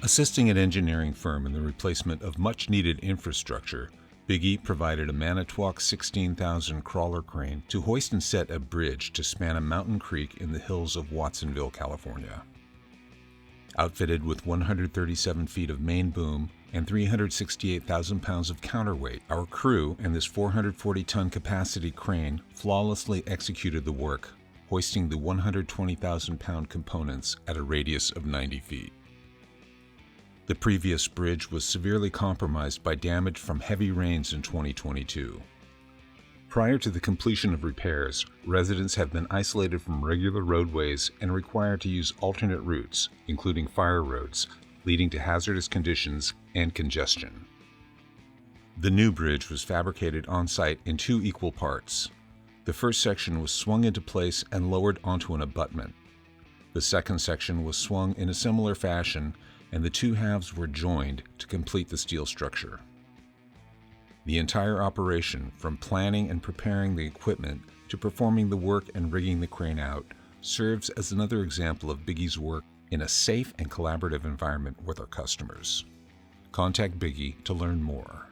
Assisting an engineering firm in the replacement of much-needed infrastructure, Bigge provided a Manitowoc 16,000 crawler crane to hoist and set a bridge to span a mountain creek in the hills of Watsonville, California. Outfitted with 137 feet of main boom and 368,000 pounds of counterweight, our crew and this 440-ton capacity crane flawlessly executed the work, hoisting the 120,000-pound components at a radius of 90 feet. The previous bridge was severely compromised by damage from heavy rains in 2022. Prior to the completion of repairs, residents have been isolated from regular roadways and required to use alternate routes, including fire roads, leading to hazardous conditions and congestion. The new bridge was fabricated on-site in 2 equal parts. The first section was swung into place and lowered onto an abutment. The second section was swung in a similar fashion, and the 2 halves were joined to complete the steel structure. The entire operation, from planning and preparing the equipment to performing the work and rigging the crane out, serves as another example of Bigge's work in a safe and collaborative environment with our customers. Contact Bigge to learn more.